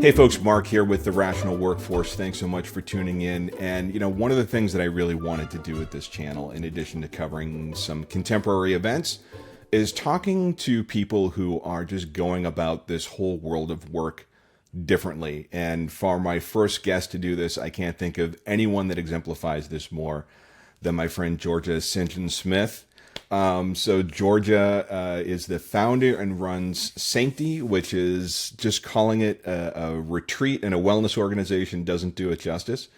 Hey folks, Mark here with The Rational Workforce. Thanks so much for tuning in. And one of the things that I really wanted to do with this channel, in addition to covering some contemporary events, is talking to people who are just going about this whole world of work differently. And for my first guest to do this, I can't think of anyone that exemplifies this more than my friend Georgia St. John Smith. So Georgia is the founder and runs Sancti, which is just calling it a retreat and a wellness organization doesn't do it justice.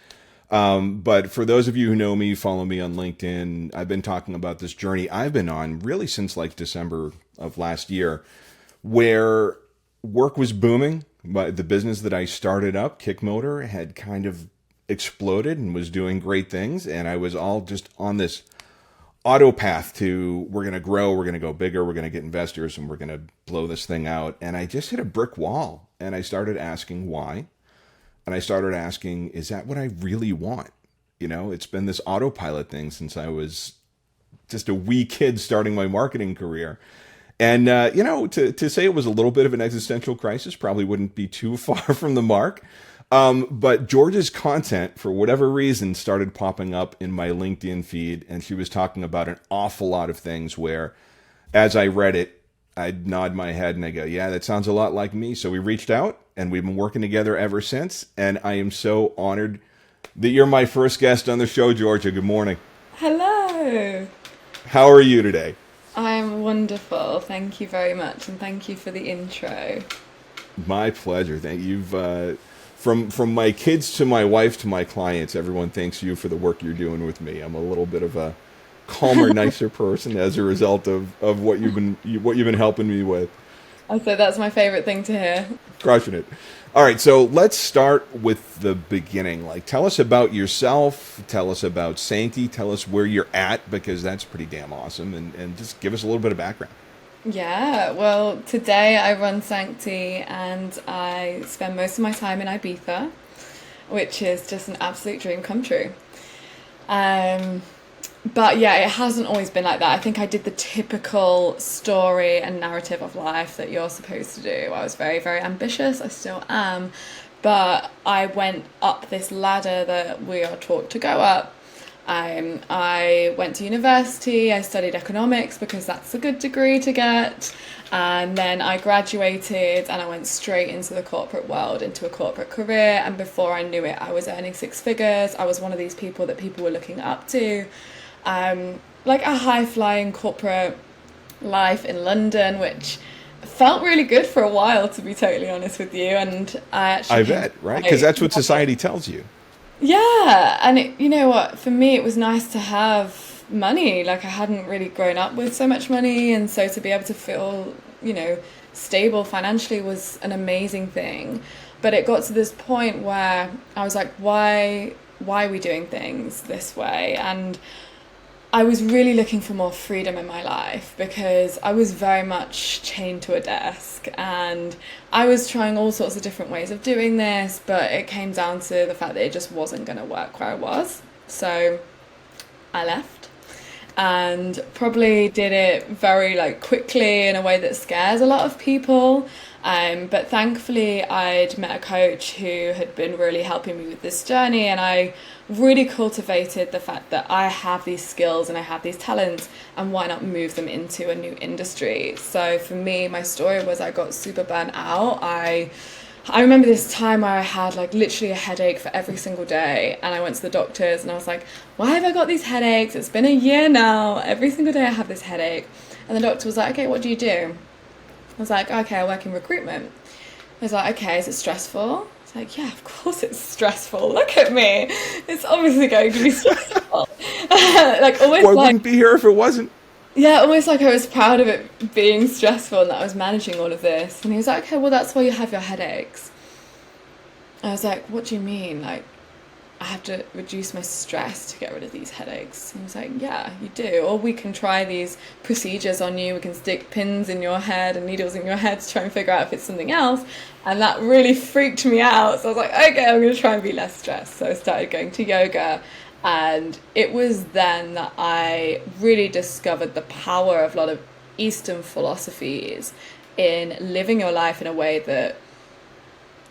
But for those of you who know me, follow me on LinkedIn, I've been talking about this journey I've been on really since like December of last year, where work was booming. But the business that I started up, Kickmotor, had kind of exploded and was doing great things. And I was all just on this auto path to we're going to grow, we're going to go bigger, we're going to get investors, and we're going to blow this thing out. And I just hit a brick wall, and I started asking why. And I started asking, is that what I really want? It's been this autopilot thing since I was just a wee kid starting my marketing career. And, to say it was a little bit of an existential crisis probably wouldn't be too far from the mark. But George's content, for whatever reason, started popping up in my LinkedIn feed, and she was talking about an awful lot of things where, as I read it, I'd nod my head and I go, yeah, that sounds a lot like me. So we reached out, and we've been working together ever since, and I am so honored that you're my first guest on the show, Georgia. Good morning. Hello. How are you today? I'm wonderful. Thank you very much, and thank you for the intro. My pleasure. Thank you. From my kids to my wife to my clients, everyone thanks you for the work you're doing with me. I'm a little bit of a calmer, nicer person as a result of what you've been helping me with. I'd say that's my favorite thing to hear. Crushing it. All right, so let's start with the beginning. Like, tell us about yourself. Tell us about Sancti. Tell us where you're at, because that's pretty damn awesome. And just give us a little bit of background. Yeah, well, today I run Sancti and I spend most of my time in Ibiza, which is just an absolute dream come true. But yeah, it hasn't always been like that. I think I did the typical story and narrative of life that you're supposed to do. I was very, very ambitious. I still am. But I went up this ladder that we are taught to go up. I went to university, I studied economics because that's a good degree to get, and then I graduated and I went straight into the corporate world, into a corporate career, and before I knew it I was earning six figures. I was one of these people that people were looking up to, like a high-flying corporate life in London, which felt really good for a while, to be totally honest with you, and I bet, right? Because that's what society tells you. Yeah, and you know what, for me it was nice to have money. Like, I hadn't really grown up with so much money, and so to be able to feel, stable financially was an amazing thing. But it got to this point where I was like, why are we doing things this way? And I was really looking for more freedom in my life because I was very much chained to a desk, and I was trying all sorts of different ways of doing this, but it came down to the fact that it just wasn't going to work where I was. So I left and probably did it very quickly in a way that scares a lot of people. But thankfully I'd met a coach who had been really helping me with this journey, and I really cultivated the fact that I have these skills and I have these talents, and why not move them into a new industry. So for me, my story was I got super burnt out. I remember this time where I had literally a headache for every single day, and I went to the doctors and I was like, why have I got these headaches? It's been a year now. Every single day I have this headache. And the doctor was like, okay, what do you do? I was like, okay, I work in recruitment. I was like, okay, is it stressful? It's like, yeah, of course it's stressful. Look at me. It's obviously going to be stressful. Almost Well, I wouldn't be here if it wasn't. Yeah, almost like I was proud of it being stressful and that I was managing all of this. And he was like, okay, well, that's why you have your headaches. I was like, what do you mean? I have to reduce my stress to get rid of these headaches. And he was like, yeah, you do. Or we can try these procedures on you. We can stick pins in your head and needles in your head to try and figure out if it's something else. And that really freaked me out. So I was like, okay, I'm going to try and be less stressed. So I started going to yoga. And it was then that I really discovered the power of a lot of Eastern philosophies in living your life in a way that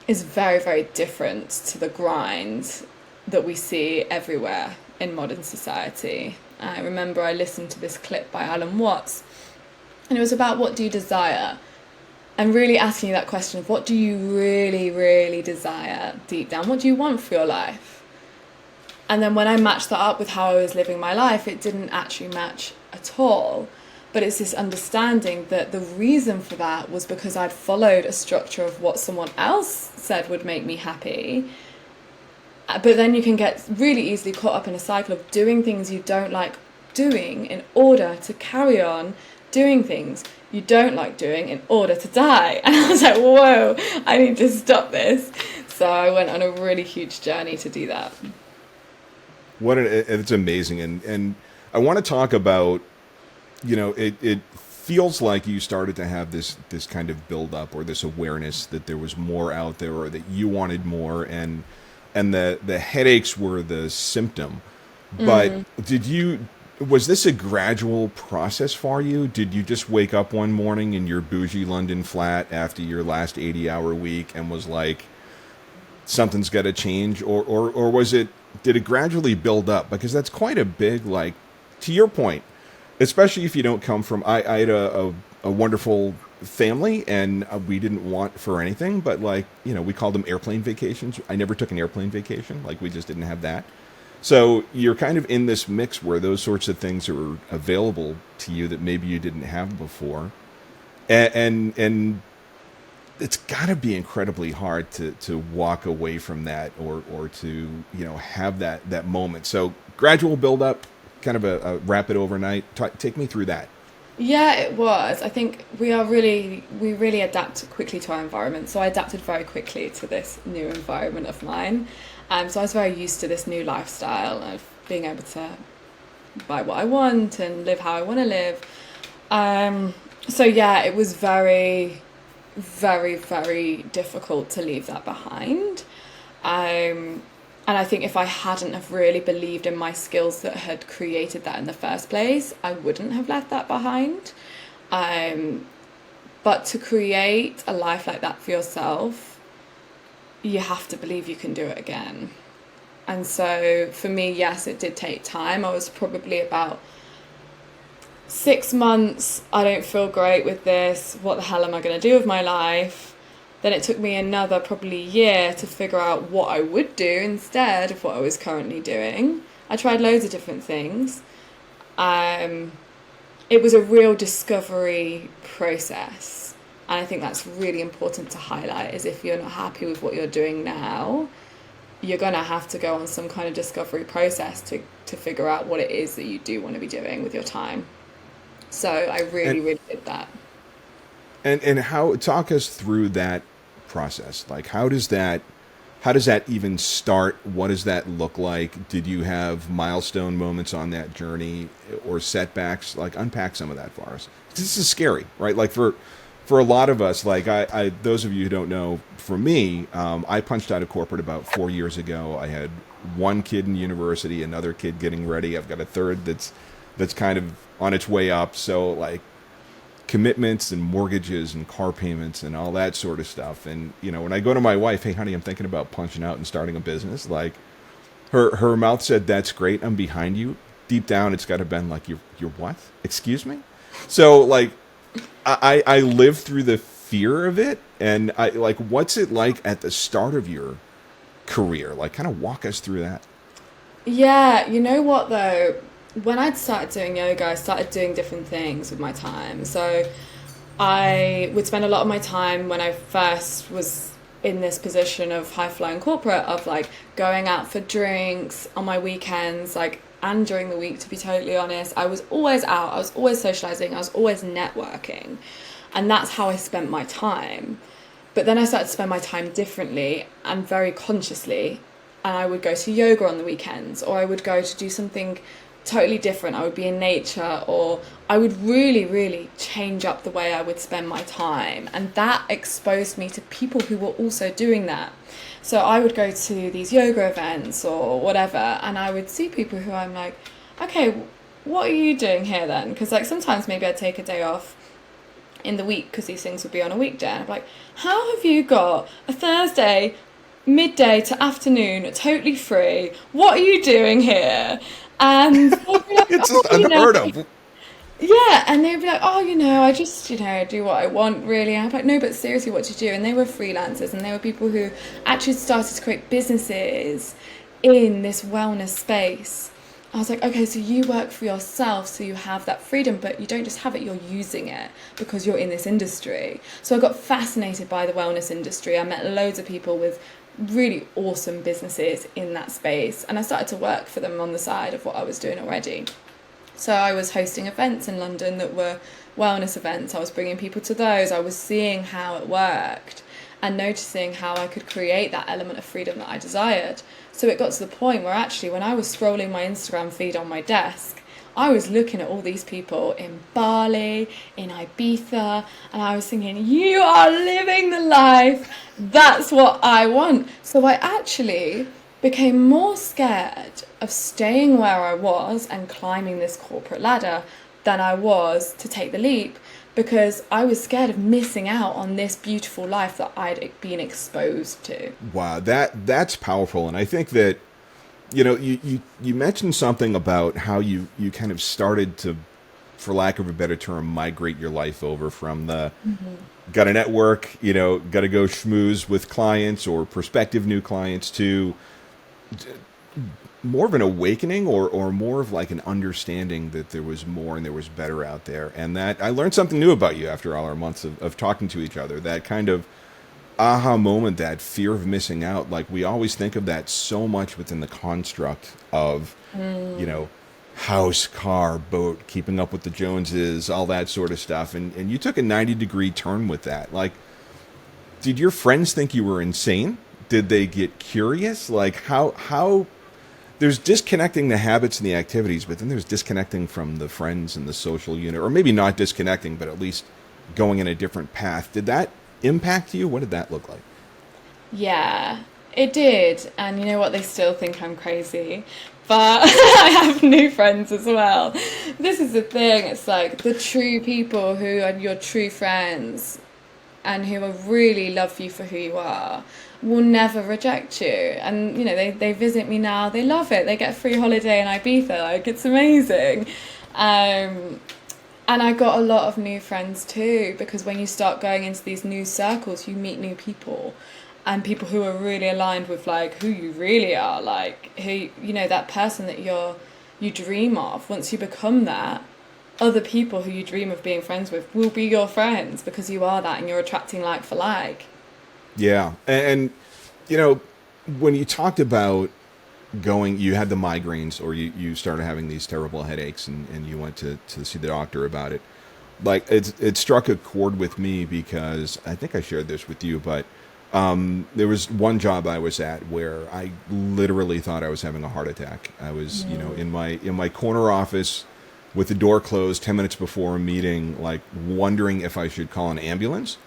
is very, very different to the grind that we see everywhere in modern society. I remember I listened to this clip by Alan Watts, and it was about what do you desire? And really asking you that question of what do you really, really desire deep down? What do you want for your life? And then when I matched that up with how I was living my life, it didn't actually match at all. But it's this understanding that the reason for that was because I'd followed a structure of what someone else said would make me happy. But then you can get really easily caught up in a cycle of doing things you don't like doing in order to carry on doing things you don't like doing in order to die. And I was like, whoa, I need to stop this. So I went on a really huge journey to do that. It's amazing. And I want to talk about, it feels like you started to have this kind of build up or this awareness that there was more out there or that you wanted more, and the headaches were the symptom. But was this a gradual process for you? Did you just wake up one morning in your bougie London flat after your last 80-hour week and was like, something's got to change? Or did it gradually build up? Because that's quite a big, like, to your point, especially if you don't come from, I had a wonderful family, and we didn't want for anything, but like, we called them airplane vacations. I never took an airplane vacation. Like, we just didn't have that. So you're kind of in this mix where those sorts of things are available to you that maybe you didn't have before. And it's got to be incredibly hard to walk away from that or to, have that moment. So gradual build up, kind of a rapid overnight. Take me through that. Yeah, it was. I think we really adapt quickly to our environment. So I adapted very quickly to this new environment of mine. So I was very used to this new lifestyle of being able to buy what I want and live how I want to live. So yeah, it was very, very, very difficult to leave that behind. And I think if I hadn't have really believed in my skills that had created that in the first place, I wouldn't have left that behind. But to create a life like that for yourself, you have to believe you can do it again. And so for me, yes, it did take time. I was probably about 6 months. I don't feel great with this. What the hell am I going to do with my life? Then it took me another probably year to figure out what I would do instead of what I was currently doing. I tried loads of different things. It was a real discovery process. And I think that's really important to highlight, is if you're not happy with what you're doing now, you're going to have to go on some kind of discovery process to figure out what it is that you do want to be doing with your time. So I really did that. And how, talk us through that process. Like, how does that even start? What does that look like? Did you have milestone moments on that journey or setbacks? Like, unpack some of that for us. This is scary, right? Like for a lot of us, like I those of you who don't know, for me, I punched out of corporate about 4 years ago. I had one kid in university, another kid getting ready. I've got a third that's kind of on its way up. So like, commitments and mortgages and car payments and all that sort of stuff. And, when I go to my wife, hey, honey, I'm thinking about punching out and starting a business. Like, her mouth said, that's great, I'm behind you. Deep down, it's got to have been like, you're what? Excuse me? So, like, I lived through the fear of it. And I like, what's it like at the start of your career? Like, kind of walk us through that. Yeah, you know what, though? When I'd started doing yoga, I started doing different things with my time. So I would spend a lot of my time when I first was in this position of high-flying corporate, of like going out for drinks on my weekends, like, and during the week, to be totally honest. I was always out, I was always socializing, I was always networking. And that's how I spent my time. But then I started to spend my time differently and very consciously. And I would go to yoga on the weekends, or I would go to do something totally different. I would be in nature, or I would really, really change up the way I would spend my time. And that exposed me to people who were also doing that. So I would go to these yoga events or whatever, and I would see people who I'm like, okay, what are you doing here then? Because like sometimes maybe I'd take a day off in the week because these things would be on a weekday. And I'm like, how have you got a Thursday midday to afternoon totally free? What are you doing here? And they'd be like, It's oh, just unheard of. yeah, and they'd be like, oh, I just, do what I want, really. And I'm like, no, but seriously, what do you do? And they were freelancers, and they were people who actually started to create businesses in this wellness space. I was like, okay, so you work for yourself, so you have that freedom, but you don't just have it, you're using it because you're in this industry. So I got fascinated by the wellness industry. I met loads of people with really awesome businesses in that space, and I started to work for them on the side of what I was doing already. So I was hosting events in London that were wellness events. I was bringing people to those. I was seeing how it worked and noticing how I could create that element of freedom that I desired. So it got to the point where actually when I was scrolling my Instagram feed on my desk, I was looking at all these people in Bali, in Ibiza, and I was thinking, you are living the life. That's what I want. So I actually became more scared of staying where I was and climbing this corporate ladder than I was to take the leap, because I was scared of missing out on this beautiful life that I'd been exposed to. Wow, that's powerful. And I think that, you mentioned something about how you kind of started to, for lack of a better term, migrate your life over from the got to network, got to go schmooze with clients or prospective new clients to more of an awakening or more of like an understanding that there was more and there was better out there. And that I learned something new about you after all our months of talking to each other. That kind of aha moment, that fear of missing out. Like we always think of that so much within the construct of, house, car, boat, keeping up with the Joneses, all that sort of stuff. And you took a 90-degree turn with that. Like, did your friends think you were insane? Did they get curious? Like how there's disconnecting the habits and the activities, but then there's disconnecting from the friends and the social unit, or maybe not disconnecting, but at least going in a different path. Did that impact you? What did that look like? Yeah, it did. And you know what? They still think I'm crazy. But I have new friends as well. This is the thing. It's like the true people who are your true friends and who will really love you for who you are will never reject you. And, they visit me now. They love it. They get a free holiday in Ibiza. Like, it's amazing. And I got a lot of new friends too, because when you start going into these new circles, you meet new people. And people who are really aligned with like who you really are, like who that person that you dream of. Once you become that, other people who you dream of being friends with will be your friends because you are that, and you're attracting like for like. Yeah, and when you talked about you had the migraines, or you started having these terrible headaches, and you went to see the doctor about it. Like it struck a chord with me because I think I shared this with you, but. There was one job I was at where I literally thought I was having a heart attack. I was, in my corner office with the door closed 10 minutes before a meeting, like wondering if I should call an ambulance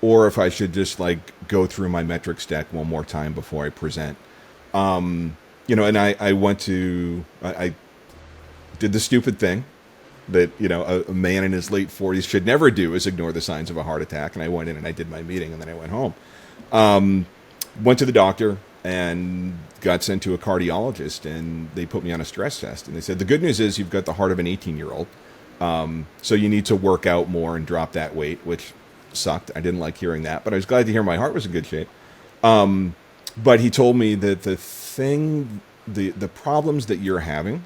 or if I should just like go through my metrics deck one more time before I present. And I did the stupid thing that, a man in his late 40s should never do, is ignore the signs of a heart attack. And I went in and I did my meeting, and then I went home. Went to the doctor and got sent to a cardiologist, and they put me on a stress test. And they said, the good news is you've got the heart of an 18-year-old. So you need to work out more and drop that weight, which sucked. I didn't like hearing that, but I was glad to hear my heart was in good shape. But he told me that the problems that you're having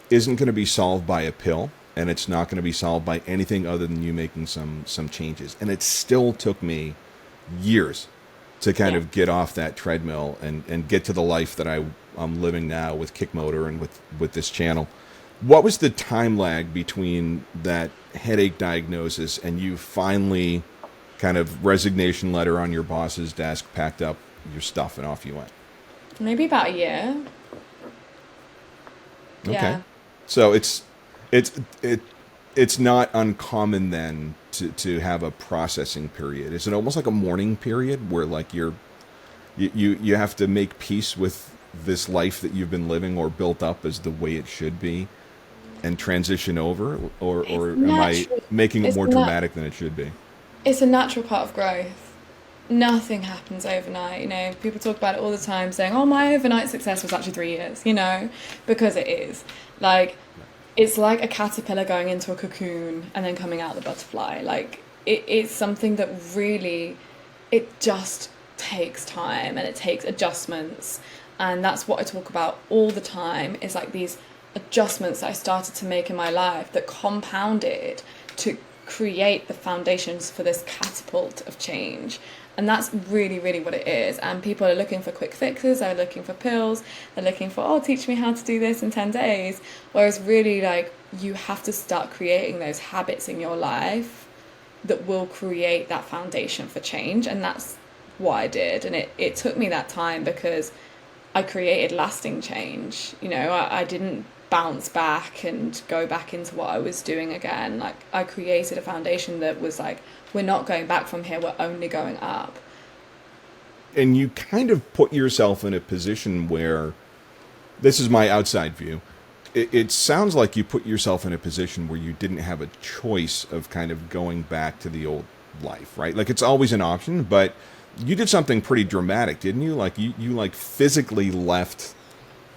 isn't going to be solved by a pill, and it's not going to be solved by anything other than you making some changes. And it still took me years to kind of get off that treadmill and get to the life that I'm living now with Kick Motor and with this channel. What was the time lag between that headache diagnosis and you finally kind of resignation letter on your boss's desk, packed up your stuff, and off you went? Maybe about a year. Okay. Yeah. So it's not uncommon then to have a processing period. Is it almost like a mourning period where like you have to make peace with this life that you've been living or built up as the way it should be? and transition over, It's or am I natural. making it It's more not. dramatic than it should be? It's a natural part of growth. Nothing happens overnight. People talk about it all the time, saying, "Oh, my overnight success was actually 3 years." Because it is. Like, it's like a caterpillar going into a cocoon and then coming out the butterfly. Like, it's something that really, it just takes time and it takes adjustments. And that's what I talk about all the time, is like these adjustments that I started to make in my life that compounded to create the foundations for this catapult of change. And that's really, really what it is. And people are looking for quick fixes, they're looking for pills, they're looking for, oh, teach me how to do this in 10 days. Whereas really, like, you have to start creating those habits in your life that will create that foundation for change. And that's what I did. And it took me that time because I created lasting change. I didn't bounce back and go back into what I was doing again. Like, I created a foundation that was like, we're not going back from here, we're only going up. And you kind of put yourself in a position where, this is my outside view, it sounds like you put yourself in a position where you didn't have a choice of kind of going back to the old life, right? Like, it's always an option, but you did something pretty dramatic, didn't you? Like, you like physically left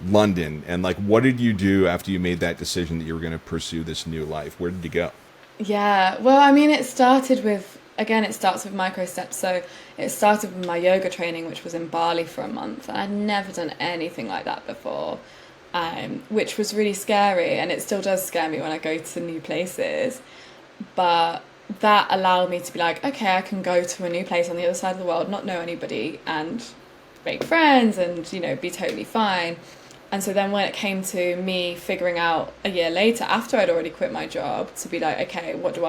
London, and like, what did you do after you made that decision that you were going to pursue this new life? Where did you go? Yeah, well, I mean, it started with, again, it starts with micro steps. So it started with my yoga training, which was in Bali for a month. And I'd never done anything like that before, which was really scary. And it still does scare me when I go to new places. But that allowed me to be like, okay, I can go to a new place on the other side of the world, not know anybody, and make friends and, be totally fine. And so then when it came to me figuring out a year later, after I'd already quit my job, to be like, okay, where do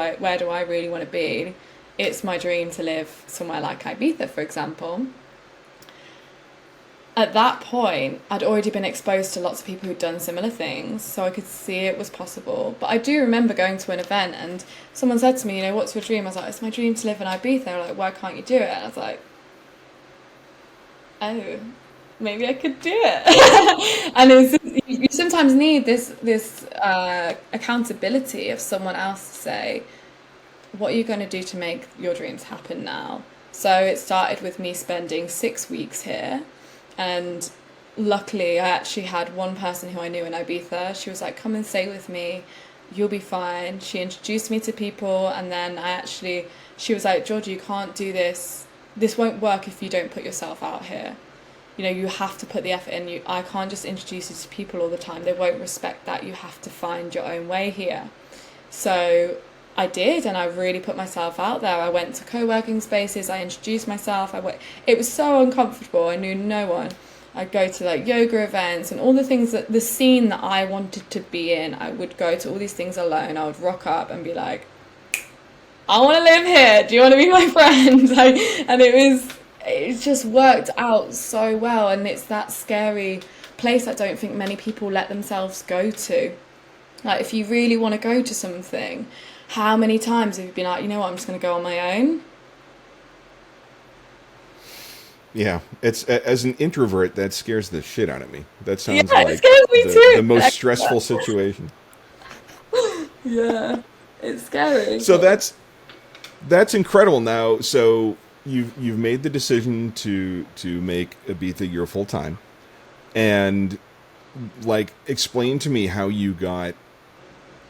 I really want to be? It's my dream to live somewhere like Ibiza, for example. At that point, I'd already been exposed to lots of people who'd done similar things, so I could see it was possible. But I do remember going to an event and someone said to me, what's your dream? I was like, it's my dream to live in Ibiza. They were like, why can't you do it? And I was like, oh, maybe I could do it. And you sometimes need this accountability of someone else to say, what are you going to do to make your dreams happen now? So it started with me spending 6 weeks here, and luckily I actually had one person who I knew in Ibiza. She was like, come and stay with me, you'll be fine. She introduced me to people, and then she was like, Georgia, you can't do this won't work if you don't put yourself out here. You have to put the effort in. I can't just introduce you to people all the time. They won't respect that. You have to find your own way here. So I did, and I really put myself out there. I went to co-working spaces. I introduced myself. It was so uncomfortable. I knew no one. I'd go to like yoga events and all the things the scene that I wanted to be in. I would go to all these things alone. I would rock up and be like, I want to live here. Do you want to be my friend? And it just worked out so well. And it's that scary place I don't think many people let themselves go to. Like, if you really want to go to something, how many times have you been like, you know what, I'm just going to go on my own? Yeah, it's, as an introvert, that scares the shit out of me. That sounds Yeah, it like scares me the too. most stressful situation. Yeah, it's scary. So that's incredible. Now, so you've made the decision to make Ibiza your full time, and like, explain to me how you got.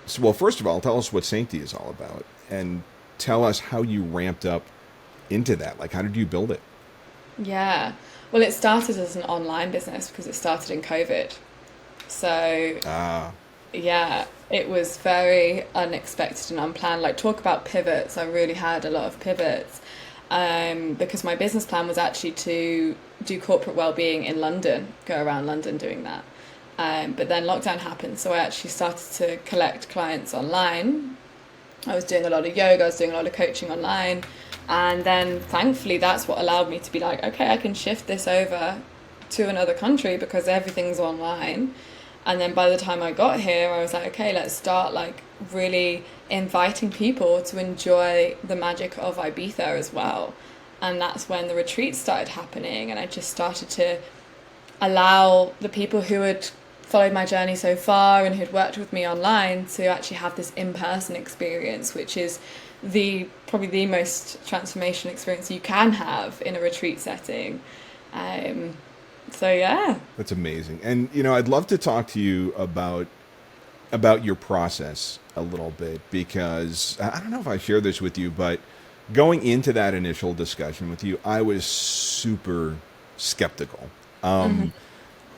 So, well, first of all, tell us what Sanctity is all about, and tell us how you ramped up into that. Like, how did you build it? Yeah. Well, it started as an online business because it started in COVID. So, Ah, yeah, it was very unexpected and unplanned. Like, talk about pivots. I really had a lot of pivots, because my business plan was actually to do corporate well-being in London, go around London doing that. But then lockdown happened, so I actually started to collect clients online. I was doing a lot of yoga, I was doing a lot of coaching online. And then thankfully that's what allowed me to be like, okay, I can shift this over to another country because everything's online. And then by the time I got here, I was like, okay, let's start like really inviting people to enjoy the magic of Ibiza as well. And that's when the retreats started happening, and I just started to allow the people who had followed my journey so far and who'd worked with me online to actually have this in-person experience, which is probably the most transformational experience you can have in a retreat setting. So yeah. That's amazing. And I'd love to talk to you about your process a little bit, because I don't know if I shared this with you, but going into that initial discussion with you, I was super skeptical.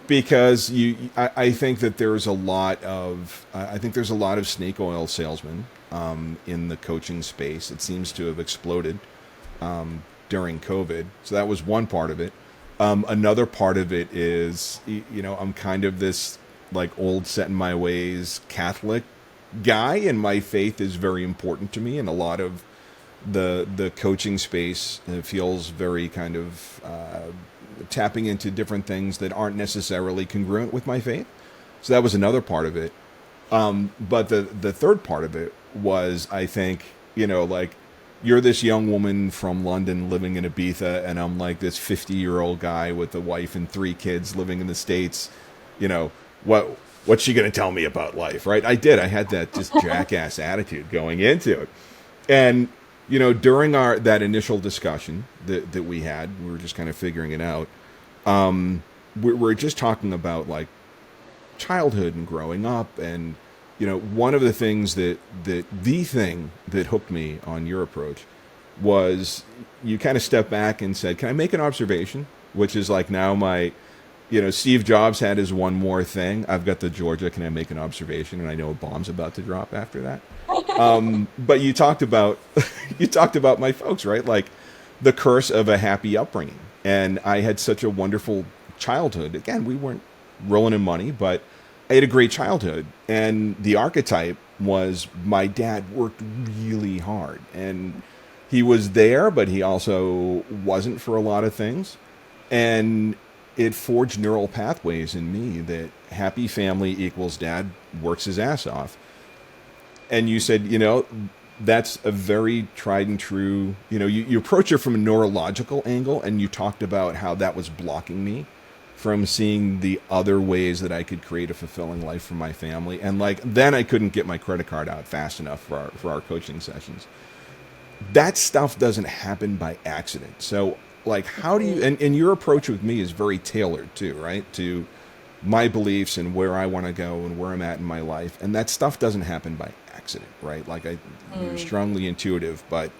Because I think that there's a lot of snake oil salesmen in the coaching space. It seems to have exploded during COVID. So that was one part of it. Another part of it is, I'm kind of this like old set in my ways Catholic guy, and my faith is very important to me. And a lot of the coaching space feels very kind of tapping into different things that aren't necessarily congruent with my faith. So that was another part of it. But the third part of it was, I think, like, you're this young woman from London living in Ibiza, and I'm like this 50-year-old guy with a wife and 3 kids living in the States. What's she going to tell me about life, right? I had that just jackass attitude going into it. And during that initial discussion that we had, we were just kind of figuring it out. We're just talking about like childhood and growing up, and one of the things the thing that hooked me on your approach was you kind of stepped back and said, "Can I make an observation?" Which is like now my, Steve Jobs had his one more thing. I've got the Georgia, "Can I make an observation?" And I know a bomb's about to drop after that. But you talked about my folks, right? Like the curse of a happy upbringing. And I had such a wonderful childhood. Again, we weren't rolling in money, but I had a great childhood. And the archetype was my dad worked really hard, and he was there, but he also wasn't for a lot of things. And it forged neural pathways in me that happy family equals dad works his ass off. And you said, that's a very tried and true, you approach it from a neurological angle, and you talked about how that was blocking me from seeing the other ways that I could create a fulfilling life for my family. And like, then I couldn't get my credit card out fast enough for our coaching sessions. That stuff doesn't happen by accident. So like, how do you, and your approach with me is very tailored too, right? To my beliefs and where I want to go and where I'm at in my life. And that stuff doesn't happen by accident, right? Like you're strongly intuitive, but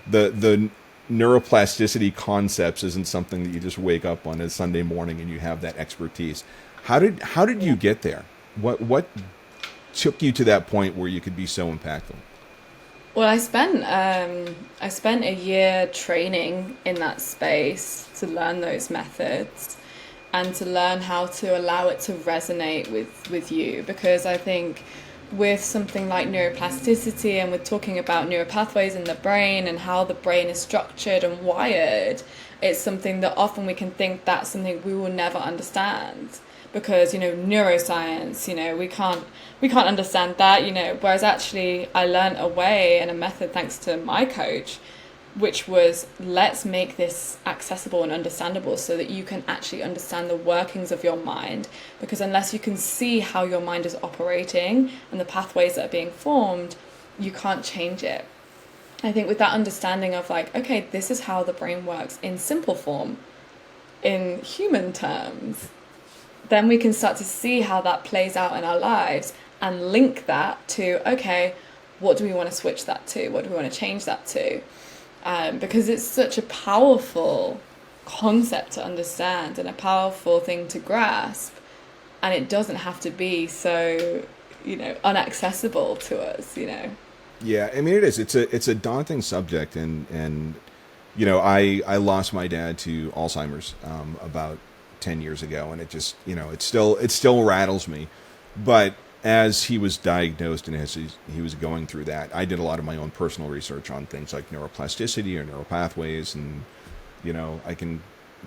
the neuroplasticity concepts isn't something that you just wake up on a Sunday morning and you have that expertise. How did you get there? What took you to that point where you could be so impactful? Well, I spent a year training in that space to learn those methods and to learn how to allow it to resonate with you, because I think with something like neuroplasticity, and with talking about neuropathways in the brain and how the brain is structured and wired, it's something that often we can think that's something we will never understand, because neuroscience, we can't understand that, whereas actually I learned a way and a method thanks to my coach, which was, let's make this accessible and understandable so that you can actually understand the workings of your mind. Because unless you can see how your mind is operating and the pathways that are being formed, you can't change it. I think with that understanding of like, okay, this is how the brain works in simple form, in human terms, then we can start to see how that plays out in our lives and link that to, okay, what do we want to switch that to? What do we want to change that to? Because it's such a powerful concept to understand and a powerful thing to grasp, and it doesn't have to be so, unaccessible to us, Yeah, I mean it is. It's a daunting subject, and I lost my dad to Alzheimer's about 10 years ago, and it just it still rattles me. But as he was diagnosed and as he was going through that, I did a lot of my own personal research on things like neuroplasticity or neuropathways, and I can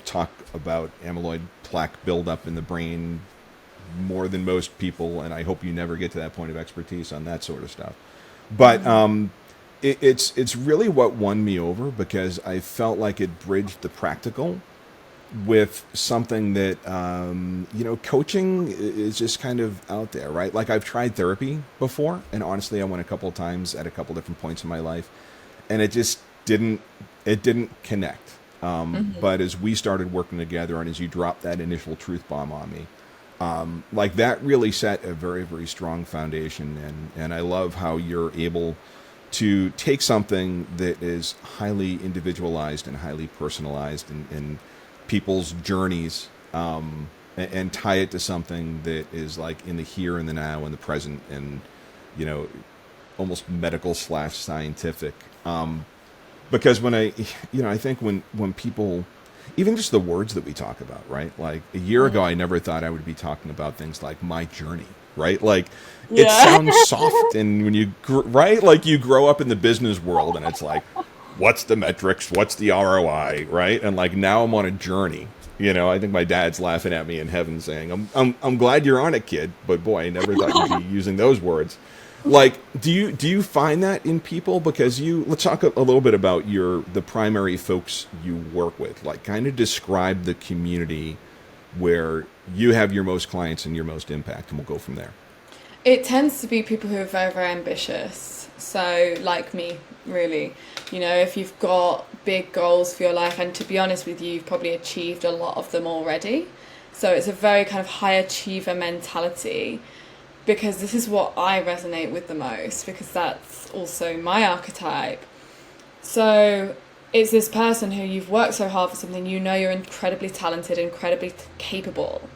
talk about amyloid plaque buildup in the brain more than most people, and I hope you never get to that point of expertise on that sort of stuff. But it's really what won me over, because I felt like it bridged the practical with something that, coaching is just kind of out there, right? Like I've tried therapy before, and honestly, I went a couple of times at a couple different points in my life, and it just didn't connect. But as we started working together, and as you dropped that initial truth bomb on me, like that really set a very, very strong foundation. And I love how you're able to take something that is highly individualized and highly personalized in people's journeys, and tie it to something that is like in the here and the now and the present, and you know, almost medical slash scientific. Because when I think when people, even just the words that we talk about, right? Like a year ago, I never thought I would be talking about things like my journey, right? Like it Yeah. sounds soft, and when you, right? Like you grow up in the business world, and it's like, what's the metrics? What's the ROI, right? And like now I'm on a journey. I think my dad's laughing at me in heaven, saying, "I'm glad you're on it, kid." But boy, I never thought you'd be using those words. Like, do you find that in people? Because let's talk a little bit about the primary folks you work with. Like, kind of describe the community where you have your most clients and your most impact, and we'll go from there. It tends to be people who are very, very ambitious. So, like me, really. If you've got big goals for your life, and to be honest with you, you've probably achieved a lot of them already. So, it's a very kind of high achiever mentality, because this is what I resonate with the most, because that's also my archetype. So, it's this person who you've worked so hard for something, you're incredibly talented, incredibly capable.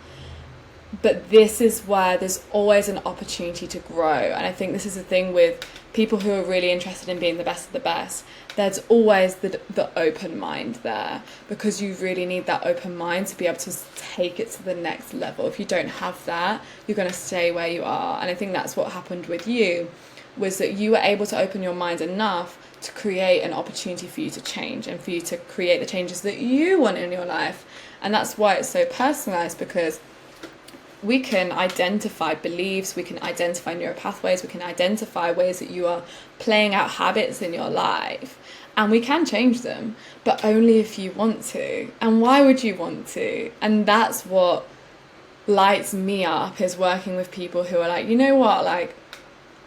But this is where there's always an opportunity to grow. And I think this is the thing with people who are really interested in being the best of the best. There's always the open mind there, because you really need that open mind to be able to take it to the next level. If you don't have that, you're going to stay where you are. And I think that's what happened with you, was that you were able to open your mind enough to create an opportunity for you to change, and for you to create the changes that you want in your life. And that's why it's so personalized, because we can identify beliefs, we can identify neural pathways, we can identify ways that you are playing out habits in your life, and we can change them, but only if you want to. And why would you want to? And that's what lights me up, is working with people who are like, you know what, like,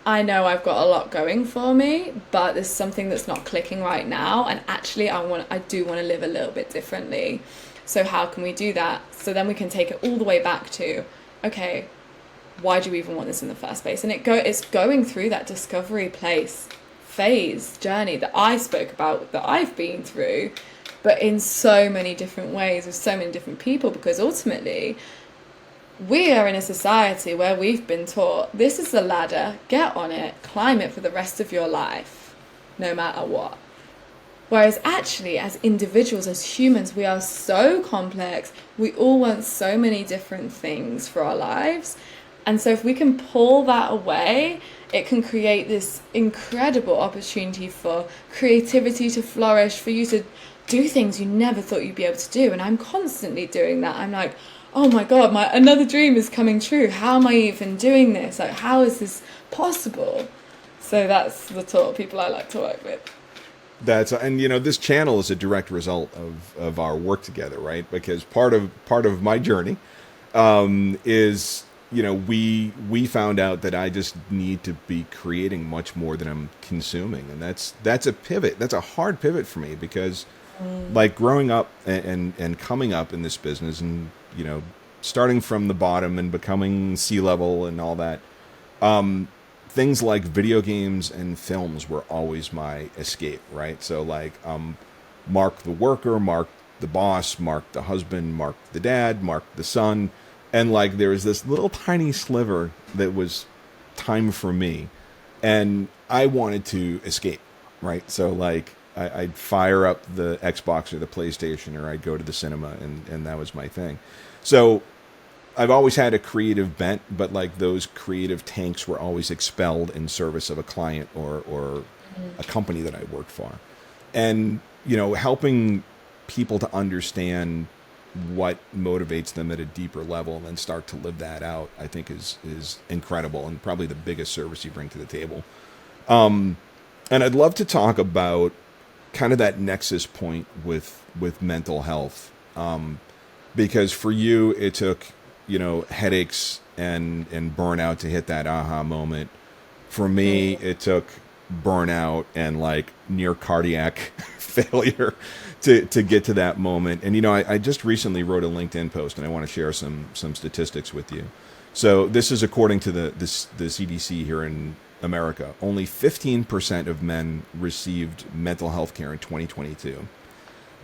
I know I've got a lot going for me, but there's something that's not clicking right now, and actually I do want to live a little bit differently. So how can we do that? So then we can take it all the way back to, okay, why do you even want this in the first place? And it's going through that discovery phase journey that I spoke about, that I've been through, but in so many different ways with so many different people, because ultimately we are in a society where we've been taught this is the ladder, get on it, climb it for the rest of your life, no matter what. Whereas actually, as individuals, as humans, we are so complex. We all want so many different things for our lives. And so if we can pull that away, it can create this incredible opportunity for creativity to flourish, for you to do things you never thought you'd be able to do. And I'm constantly doing that. I'm like, oh my God, another dream is coming true. How am I even doing this? Like, how is this possible? So that's the sort of people I like to work with. And this channel is a direct result of our work together, right? Because part of my journey, is, we found out that I just need to be creating much more than I'm consuming. And that's a pivot. That's a hard pivot for me, because like growing up and coming up in this business, and, starting from the bottom and becoming C-level and all that, things like video games and films were always my escape, right? So like, Mark the worker, Mark the boss, Mark the husband, Mark the dad, Mark the son. And like, there was this little tiny sliver that was time for me, and I wanted to escape, right? So like, I'd fire up the Xbox or the PlayStation, or I'd go to the cinema, and that was my thing. So I've always had a creative bent, but like those creative tanks were always expelled in service of a client or a company that I worked for. And, helping people to understand what motivates them at a deeper level and then start to live that out, I think is incredible, and probably the biggest service you bring to the table. And I'd love to talk about kind of that nexus point with mental health. because for you it took, headaches and burnout to hit that aha moment. For me, it took burnout and like near cardiac failure to get to that moment. And I just recently wrote a LinkedIn post, and I want to share some statistics with you. So this is according to the CDC here in America. Only 15% of men received mental health care in 2022.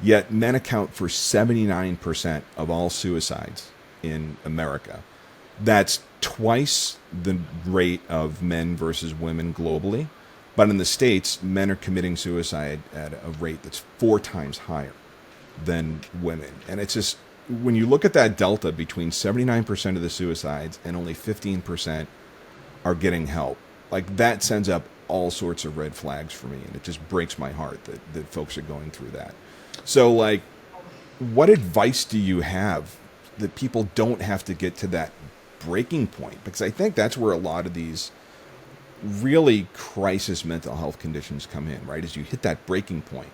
Yet men account for 79% of all suicides in America. That's twice the rate of men versus women globally. But in the States, men are committing suicide at a rate that's 4 times higher than women. And it's just, when you look at that delta between 79% of the suicides and only 15% are getting help, like that sends up all sorts of red flags for me. And it just breaks my heart that folks are going through that. So like, what advice do you have that people don't have to get to that breaking point? Because I think that's where a lot of these really crisis mental health conditions come in, right? As you hit that breaking point.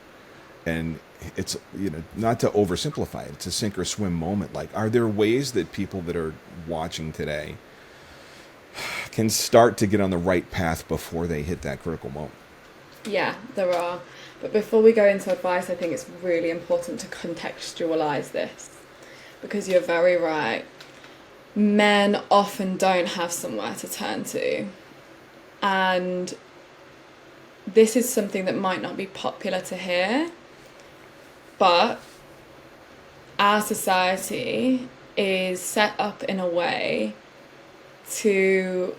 And it's, not to oversimplify it, it's a sink or swim moment. Like, are there ways that people that are watching today can start to get on the right path before they hit that critical moment? Yeah, there are. But before we go into advice, I think it's really important to contextualize this, because you're very right. Men often don't have somewhere to turn to. And this is something that might not be popular to hear, but our society is set up in a way to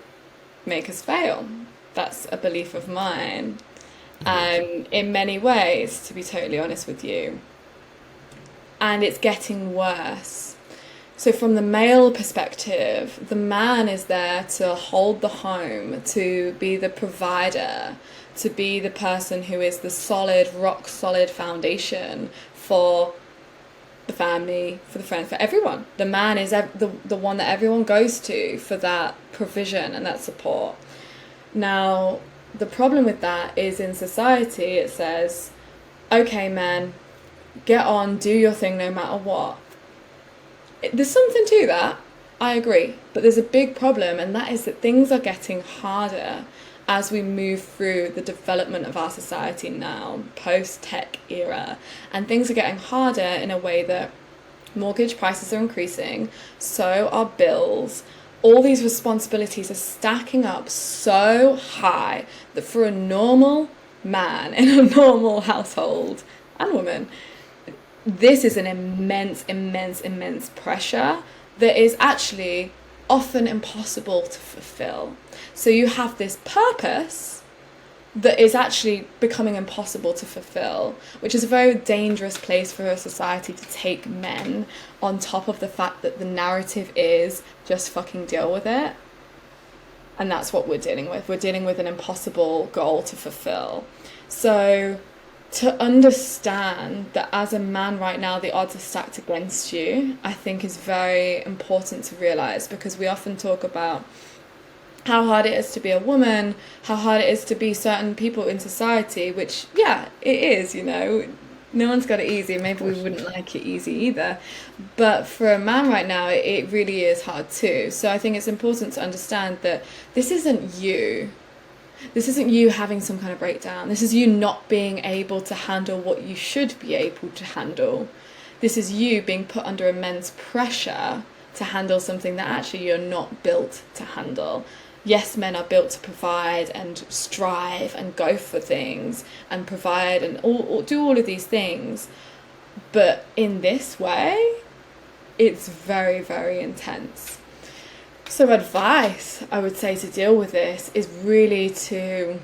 make us fail. That's a belief of mine. And in many ways, to be totally honest with you. And it's getting worse. So from the male perspective, the man is there to hold the home, to be the provider, to be the person who is the solid, rock solid foundation for the family, for the friends, for everyone. The man is the one that everyone goes to for that provision and that support. Now, the problem with that is in society it says, okay, man, get on, do your thing no matter what. There's something to that, I agree, but there's a big problem, and that is that things are getting harder as we move through the development of our society now, post-tech era, and things are getting harder in a way that mortgage prices are increasing, so are bills. All these responsibilities are stacking up so high that for a normal man in a normal household and woman, this is an immense pressure that is actually often impossible to fulfill. So you have this purpose that is actually becoming impossible to fulfill, which is a very dangerous place for a society to take men, on top of the fact that the narrative is just fucking deal with it. And that's what we're dealing with. We're dealing with an impossible goal to fulfill. So to understand that as a man right now, the odds are stacked against you, I think is very important to realize, because we often talk about how hard it is to be a woman, how hard it is to be certain people in society, which, yeah, it is, no one's got it easy. Maybe we wouldn't like it easy either. But for a man right now, it really is hard too. So I think it's important to understand that this isn't you. This isn't you having some kind of breakdown. This is you not being able to handle what you should be able to handle. This is you being put under immense pressure to handle something that actually you're not built to handle. Yes, men are built to provide and strive and go for things and provide and do all of these things. But in this way, it's very, very intense. So advice, I would say, to deal with this is really to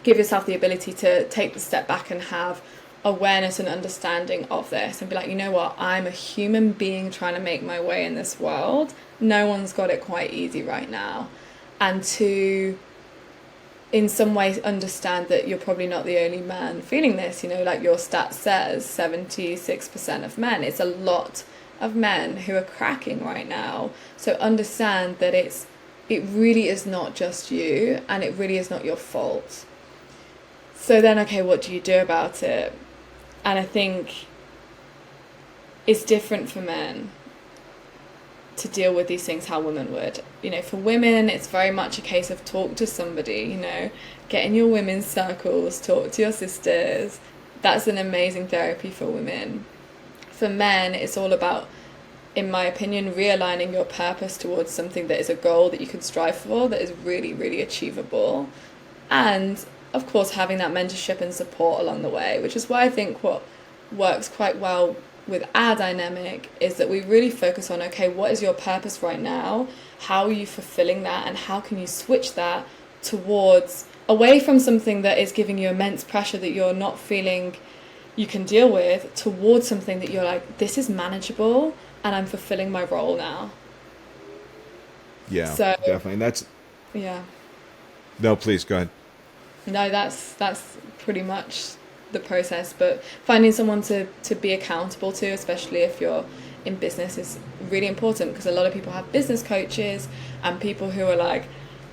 give yourself the ability to take the step back and have awareness and understanding of this and be like, you know what, I'm a human being trying to make my way in this world. No one's got it quite easy right now. And to, in some ways, understand that you're probably not the only man feeling this. Like your stat says, 76% of men. It's a lot of men who are cracking right now. So understand that it really is not just you, and it really is not your fault. So then, okay, what do you do about it? And I think is different for men to deal with these things how women would. You know, for women, it's very much a case of talk to somebody, you know, get in your women's circles, talk to your sisters. That's an amazing therapy for women. For men, it's all about, in my opinion, realigning your purpose towards something that is a goal that you can strive for, that is really, really achievable. And of course, having that mentorship and support along the way, which is why I think what works quite well with our dynamic is that we really focus on, okay, what is your purpose right now? How are you fulfilling that? And how can you switch that towards, away from something that is giving you immense pressure that you're not feeling you can deal with, towards something that you're like, this is manageable and I'm fulfilling my role now. Yeah, So, definitely. And that's, yeah. no, please go ahead. No, that's pretty much the process. But finding someone to be accountable to, especially if you're in business, is really important, because a lot of people have business coaches and people who are like,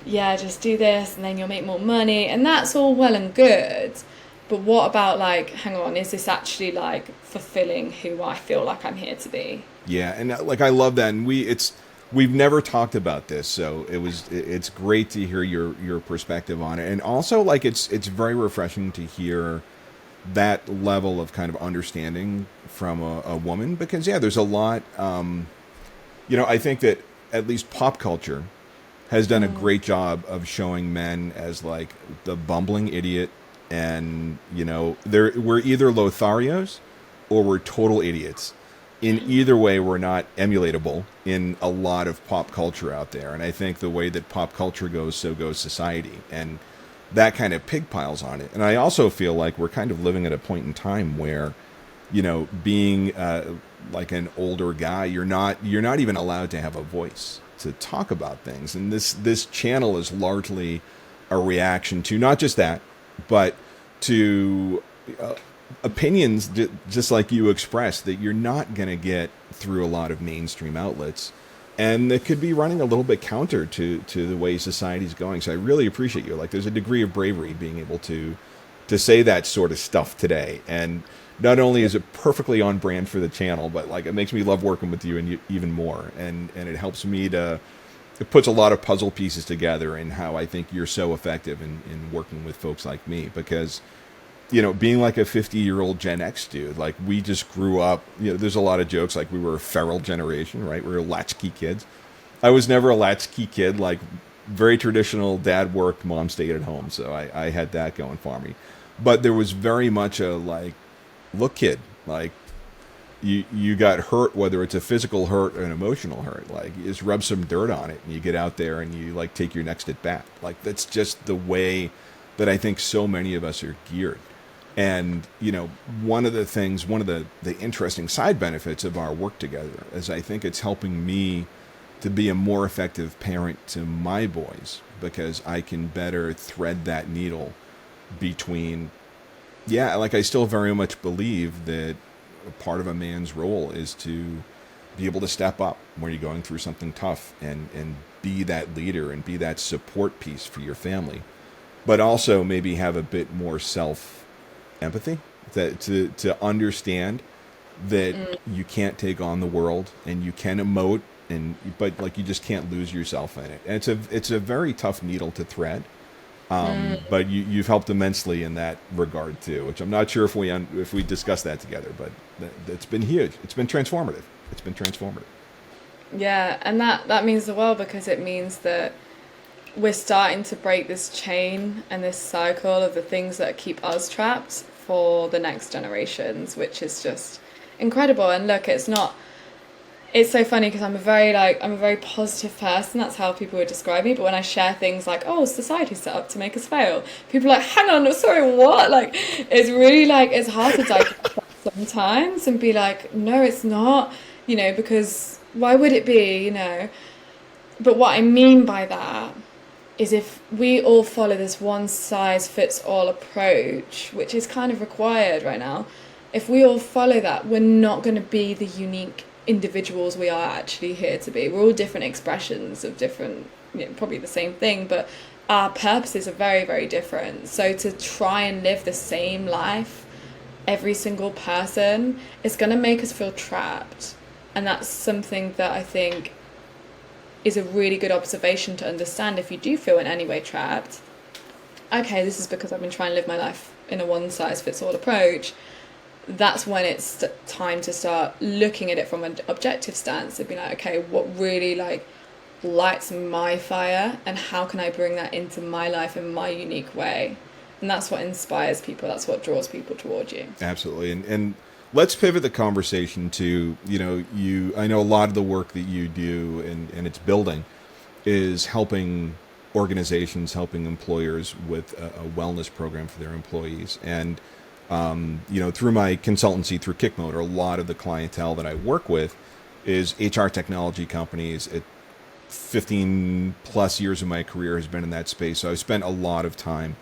yeah, just do this and then you'll make more money, and that's all well and good. But what about, like, hang on, is this actually like fulfilling who I feel like I'm here to be? Yeah, and like I love that, and we've never talked about this, so it's great to hear your perspective on it, and also like it's very refreshing to hear that level of kind of understanding from a woman, because yeah, there's a lot. I think that at least pop culture has done a great job of showing men as like the bumbling idiot, and we're either Lotharios or we're total idiots. In either way, we're not emulatable in a lot of pop culture out there. And I think the way that pop culture goes, so goes society. And that kind of pig piles on it. And I also feel like we're kind of living at a point in time where, being like an older guy, you're not even allowed to have a voice to talk about things. And this channel is largely a reaction to not just that, but to opinions just like you expressed that you're not going to get through a lot of mainstream outlets, and that could be running a little bit counter to the way society's going. So I really appreciate you. Like, there's a degree of bravery being able to say that sort of stuff today, and not only is it perfectly on brand for the channel, but like it makes me love working with you and even more, and it helps me it puts a lot of puzzle pieces together in how I think you're so effective in working with folks like me, because being like a 50-year-old Gen X dude, like we just grew up, there's a lot of jokes like we were a feral generation, right? We were latchkey kids. I was never a latchkey kid, like very traditional, dad worked, mom stayed at home. So I had that going for me. But there was very much a like, look kid, like you got hurt, whether it's a physical hurt or an emotional hurt, like you just rub some dirt on it and you get out there and you like take your next at bat. Like that's just the way that I think so many of us are geared. And, one of the interesting side benefits of our work together is I think it's helping me to be a more effective parent to my boys, because I can better thread that needle between, like I still very much believe that part of a man's role is to be able to step up when you're going through something tough and be that leader and be that support piece for your family, but also maybe have a bit more empathy, that to understand that you can't take on the world and you can emote, but like you just can't lose yourself in it. And it's a very tough needle to thread, but you've helped immensely in that regard too, which I'm not sure if we discussed that together, but that's been huge. It's been transformative. Yeah, and that means the world, because it means that we're starting to break this chain and this cycle of the things that keep us trapped for the next generations, which is just incredible. And look, it's so funny, because I'm a very positive person. That's how people would describe me. But when I share things like, oh, society's set up to make us fail, people are like, hang on, sorry, what? Like, it's really like, it's hard to digest sometimes and be like, no, it's not, because why would it be, But what I mean by that is, if we all follow this one size fits all approach, which is kind of required right now, if we all follow that, we're not going to be the unique individuals we are actually here to be. We're all different expressions of different, probably the same thing, but our purposes are very, very different. So to try and live the same life every single person, it's going to make us feel trapped. And that's something that I think is a really good observation to understand. If you do feel in any way trapped, okay, this is because I've been trying to live my life in a one size fits all approach. That's when it's time to start looking at it from an objective stance and be like, okay, what really like lights my fire, and how can I bring that into my life in my unique way? And that's what inspires people. That's what draws people towards you. Absolutely. And let's pivot the conversation to, I know a lot of the work that you do and it's building is helping organizations, helping employers with a wellness program for their employees. And, through my consultancy, through Kickmotor, a lot of the clientele that I work with is HR technology companies. 15 plus years of my career has been in that space. So I've spent a lot of time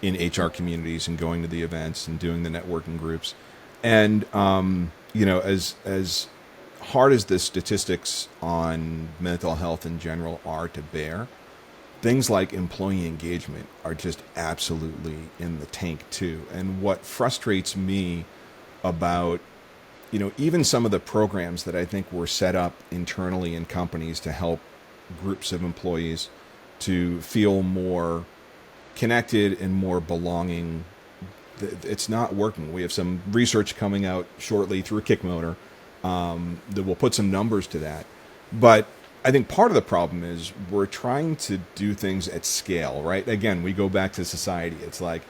in HR communities and going to the events and doing the networking groups. And, as hard as the statistics on mental health in general are to bear, things like employee engagement are just absolutely in the tank too. And what frustrates me about, even some of the programs that I think were set up internally in companies to help groups of employees to feel more connected and more belonging, it's not working. We have some research coming out shortly through Kickmotor that will put some numbers to that. But I think part of the problem is we're trying to do things at scale, right? Again, we go back to society. It's like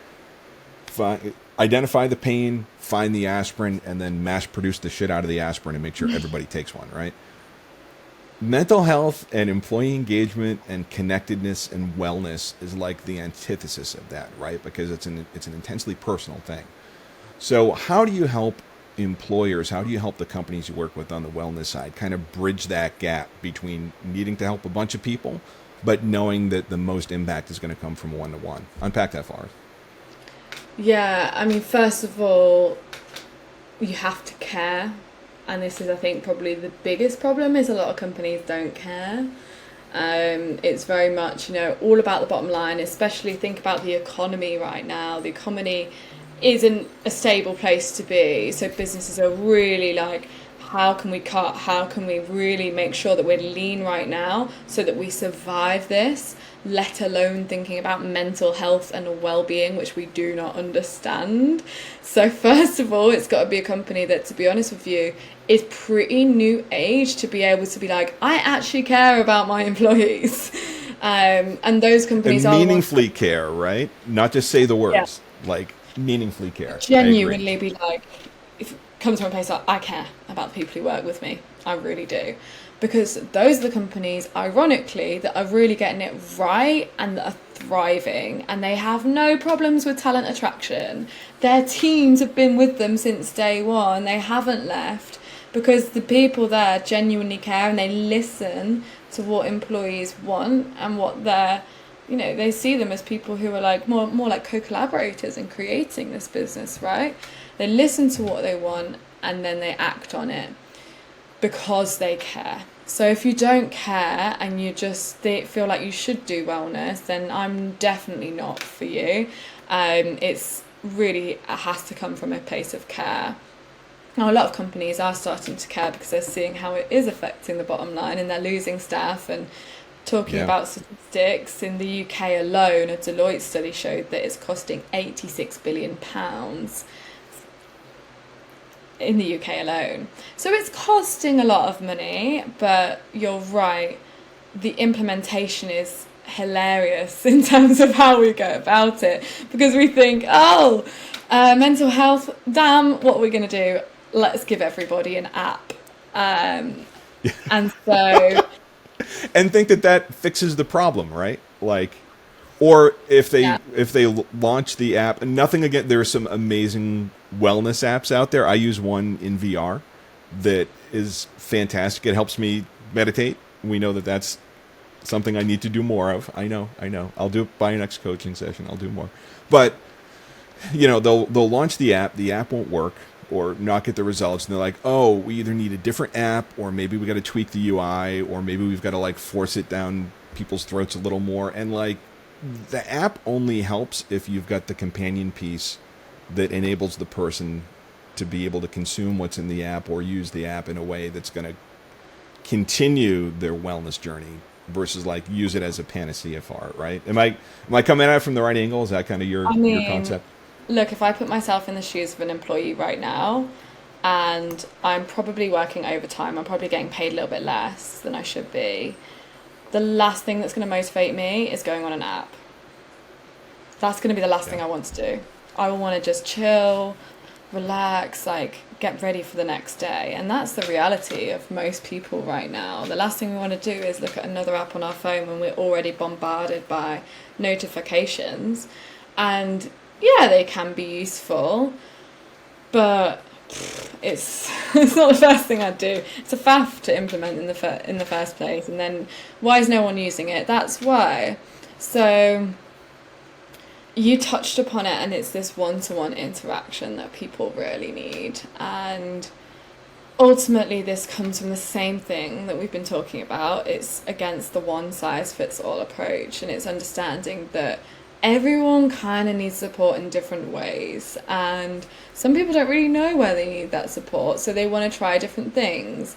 identify the pain, find the aspirin, and then mass produce the shit out of the aspirin and make sure everybody takes one, right? Mental health and employee engagement and connectedness and wellness is like the antithesis of that, right? Because it's an intensely personal thing. So how do you help employers, how do you help the companies you work with on the wellness side kind of bridge that gap between needing to help a bunch of people, but knowing that the most impact is going to come from one-to-one? Unpack that for us. Yeah, I mean, first of all, you have to care. And this is, I think, probably the biggest problem is a lot of companies don't care. It's very much, all about the bottom line, especially think about the economy right now. The economy isn't a stable place to be. So businesses are really like, how can we cut? How can we really make sure that we're lean right now so that we survive this, let alone thinking about mental health and well-being, which we do not understand. So first of all, it's got to be a company that, to be honest with you, is pretty new age to be able to be like, I actually care about my employees. And those companies and meaningfully care, right? Not just say the words, like meaningfully care. Genuinely be like, if it comes from a place like, I care about the people who work with me. I really do. Because those are the companies, ironically, that are really getting it right and that are thriving, and they have no problems with talent attraction. Their teams have been with them since day one. They haven't left because the people there genuinely care and they listen to what employees want and what they're, they see them as people who are like more like co-collaborators in creating this business, right? They listen to what they want and then they act on it because they care. So if you don't care and you just feel like you should do wellness, then I'm definitely not for you. It has to come from a place of care. Now, a lot of companies are starting to care because they're seeing how it is affecting the bottom line and they're losing staff. And talking about statistics, in the UK alone, a Deloitte study showed that it's costing £86 billion in the UK alone. So it's costing a lot of money, but you're right, the implementation is hilarious in terms of how we go about it, because we think, mental health, damn, what are we going to do? Let's give everybody an app. And so... and think that fixes the problem, right? Like, or if they launch the app, and nothing again, there's some amazing wellness apps out there. I use one in VR that is fantastic. It helps me meditate. We know that that's something I need to do more of. I know. I'll do it by your next coaching session. I'll do more. But they'll launch the app. The app won't work or not get the results, and they're like, oh, we either need a different app, or maybe we got to tweak the UI, or maybe we've got to like force it down people's throats a little more. And like, the app only helps if you've got the companion piece that enables the person to be able to consume what's in the app or use the app in a way that's going to continue their wellness journey versus like use it as a panacea for it, right? Am I coming at it from the right angle? Is that kind of I your mean, concept? look, if I put myself in the shoes of an employee right now, and I'm probably working overtime, I'm probably getting paid a little bit less than I should be. The last thing that's going to motivate me is going on an app. That's going to be the last Yeah. thing I want to do. I will want to just chill, relax, like get ready for the next day. And that's the reality of most people right now. The last thing we want to do is look at another app on our phone when we're already bombarded by notifications. And yeah, they can be useful, but it's it's not the first thing I'd do. It's a faff to implement in the first place. And then why is no one using it? That's why. So you touched upon it, and it's this one-to-one interaction that people really need. And ultimately this comes from the same thing that we've been talking about. It's against the one-size-fits-all approach, and it's understanding that everyone kind of needs support in different ways, and some people don't really know where they need that support, so they want to try different things.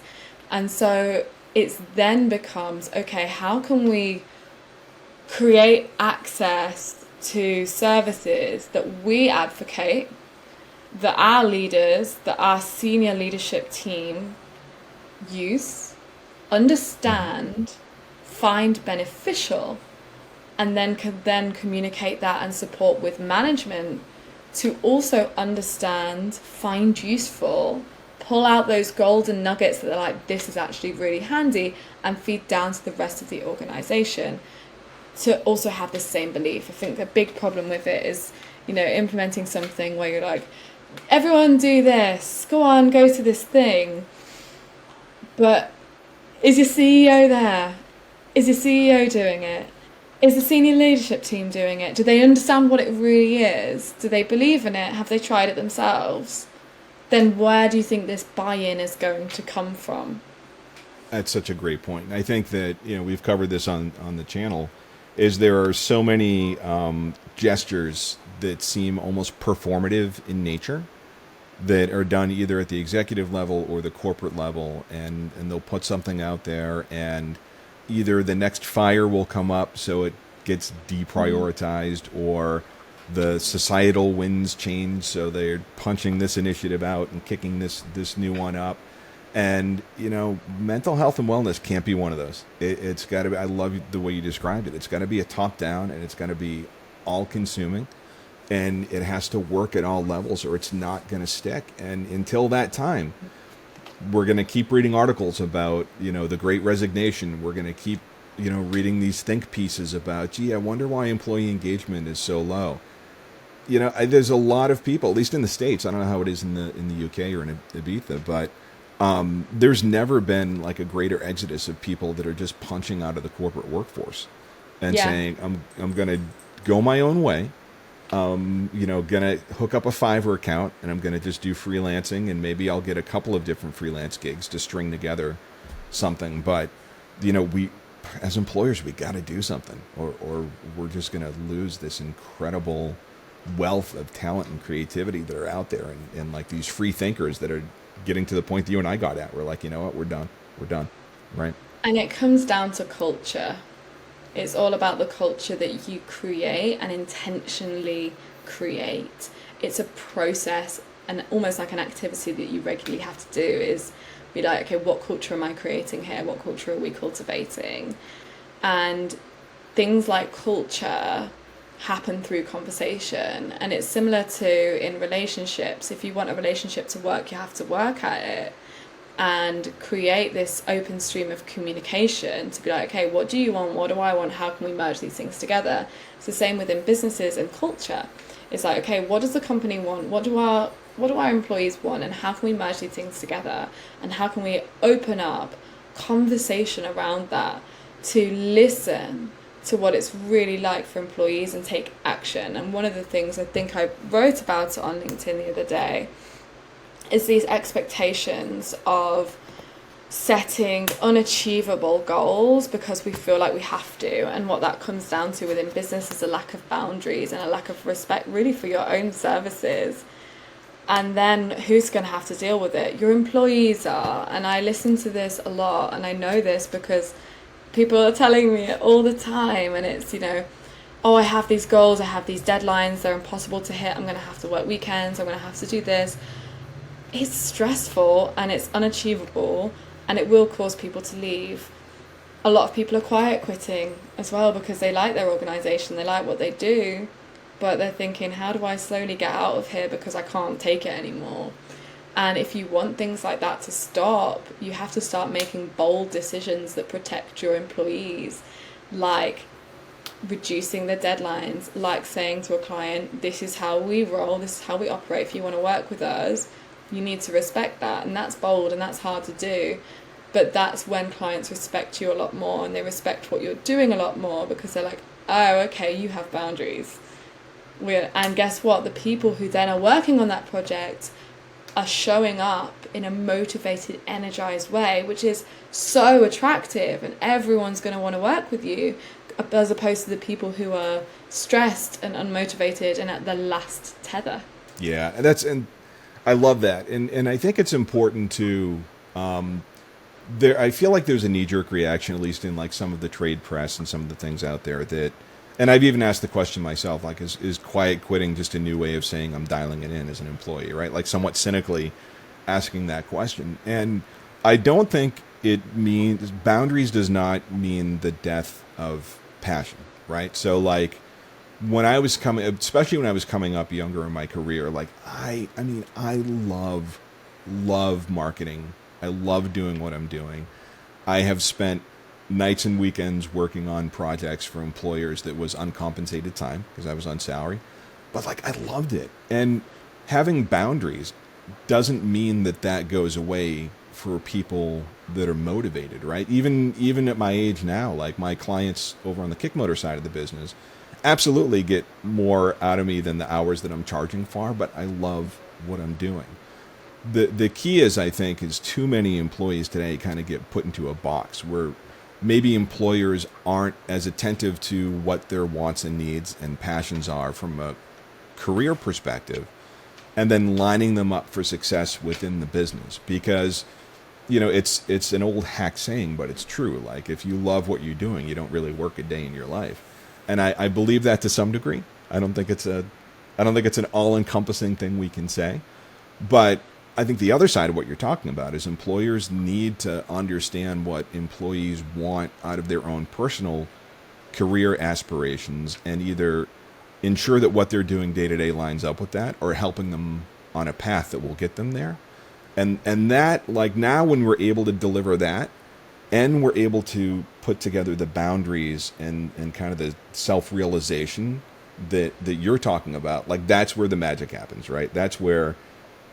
And so it's then becomes, okay, how can we create access to services that we advocate, that our leaders, that our senior leadership team use, understand, find beneficial, and then can then communicate that and support with management to also understand, find useful, pull out those golden nuggets that are like, this is actually really handy, and feed down to the rest of the organization to also have the same belief. I think the big problem with it is, implementing something where you're like, everyone do this, go on, go to this thing. But is your CEO there? Is your CEO doing it? Is the senior leadership team doing it? Do they understand what it really is? Do they believe in it? Have they tried it themselves? Then where do you think this buy-in is going to come from? That's such a great point. And I think that, we've covered this on the channel, is there are so many gestures that seem almost performative in nature that are done either at the executive level or the corporate level, and they'll put something out there, and either the next fire will come up so it gets deprioritized, or the societal winds change so they're punching this initiative out and kicking this new one up. And, mental health and wellness can't be one of those. It's got to be, I love the way you described it. It's got to be a top down, and it's got to be all consuming, and it has to work at all levels or it's not going to stick. And until that time, we're going to keep reading articles about, the Great Resignation. We're going to keep, reading these think pieces about, gee, I wonder why employee engagement is so low. There's a lot of people, at least in the States. I don't know how it is in the UK or in Ibiza, but there's never been like a greater exodus of people that are just punching out of the corporate workforce and saying, I'm going to go my own way. Going to hook up a Fiverr account, and I'm going to just do freelancing, and maybe I'll get a couple of different freelance gigs to string together something. But, we, as employers, we got to do something, or we're just going to lose this incredible wealth of talent and creativity that are out there, and like these free thinkers that are getting to the point that you and I got at. We're like, you know what, we're done, right? And it comes down to culture. It's all about the culture that you create and intentionally create. It's a process, and almost like an activity that you regularly have to do, is be like, okay, what culture am I creating here? What culture are we cultivating? And things like culture happen through conversation, and it's similar to in relationships. If you want a relationship to work, you have to work at it and create this open stream of communication to be like, okay, what do you want? What do I want? How can we merge these things together? It's the same within businesses and culture. It's like, okay, what does the company want? What do our employees want? And how can we merge these things together? And how can we open up conversation around that to listen to what it's really like for employees and take action? And one of the things I think I wrote about it on LinkedIn the other day is these expectations of setting unachievable goals because we feel like we have to. And what that comes down to within business is a lack of boundaries and a lack of respect really for your own services. And then who's going to have to deal with it? Your employees are. And I listen to this a lot, and I know this because people are telling me it all the time. And it's, oh, I have these goals, I have these deadlines, they're impossible to hit, I'm going to have to work weekends, I'm going to have to do this. It's stressful and it's unachievable, and it will cause people to leave. A lot of people are quiet quitting as well because they like their organisation, they like what they do, but they're thinking, how do I slowly get out of here because I can't take it anymore? And if you want things like that to stop, you have to start making bold decisions that protect your employees, like reducing the deadlines, like saying to a client, this is how we roll, this is how we operate. If you want to work with us, you need to respect that. And that's bold and that's hard to do. But that's when clients respect you a lot more, and they respect what you're doing a lot more because they're like, oh, okay, you have boundaries. And guess what? The people who then are working on that project are showing up in a motivated, energized way, which is so attractive, and everyone's going to want to work with you, as opposed to the people who are stressed and unmotivated and at the last tether. Yeah, and I love that, and I think it's important to. I feel like there's a knee-jerk reaction, at least in like some of the trade press and some of the things out there that. And I've even asked the question myself, like, is quiet quitting just a new way of saying I'm dialing it in as an employee, right? Like somewhat cynically asking that question. And I don't think boundaries does not mean the death of passion, right? So like when I was especially when I was coming up younger in my career, like I love marketing. I love doing what I'm doing. I have spent nights and weekends working on projects for employers that was uncompensated time because I was on salary. But like I loved it. And having boundaries doesn't mean that goes away for people that are motivated, right? Even at my age now, like my clients over on the kick motor side of the business absolutely get more out of me than the hours that I'm charging for, but I love what I'm doing. The key is, I think, is too many employees today kind of get put into a box where maybe employers aren't as attentive to what their wants and needs and passions are from a career perspective, and then lining them up for success within the business. Because, it's an old hack saying, but it's true. Like if you love what you're doing, you don't really work a day in your life. And I believe that to some degree. I don't think it's an all-encompassing thing we can say. But I think the other side of what you're talking about is employers need to understand what employees want out of their own personal career aspirations, and either ensure that what they're doing day to day lines up with that, or helping them on a path that will get them there. And that, like now when we're able to deliver that, and we're able to put together the boundaries and kind of the self-realization that you're talking about, like that's where the magic happens, right? That's where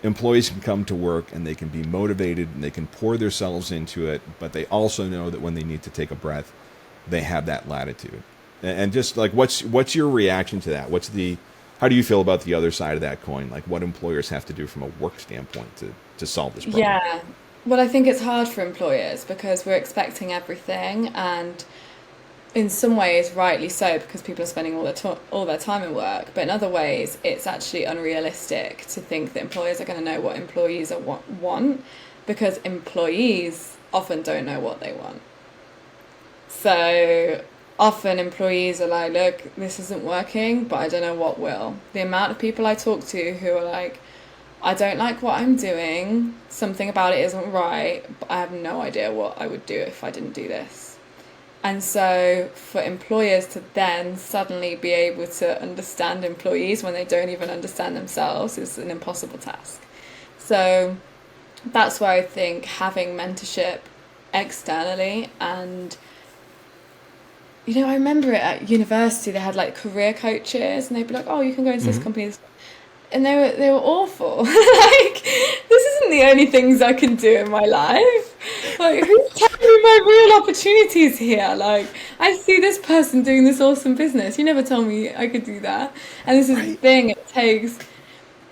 employees can come to work and they can be motivated and they can pour themselves into it, but they also know that when they need to take a breath, they have that latitude. And just like, what's your reaction to that? How do you feel about the other side of that coin? Like what employers have to do from a work standpoint to solve this problem? Yeah. Well, I think it's hard for employers because we're expecting everything, and in some ways, rightly so, because people are spending all their time in work. But in other ways, it's actually unrealistic to think that employers are going to know what employees want, because employees often don't know what they want. So often employees are like, look, this isn't working, but I don't know what will. The amount of people I talk to who are like, I don't like what I'm doing, something about it isn't right, but I have no idea what I would do if I didn't do this. And so for employers to then suddenly be able to understand employees when they don't even understand themselves is an impossible task. So that's where I think having mentorship externally, and I remember it at university, they had like career coaches and they'd be like, oh, you can go into this company. And they were awful. Like, this isn't the only things I can do in my life. Like, who's telling me my real opportunities here? Like, I see this person doing this awesome business. You never told me I could do that. And this is the thing, it takes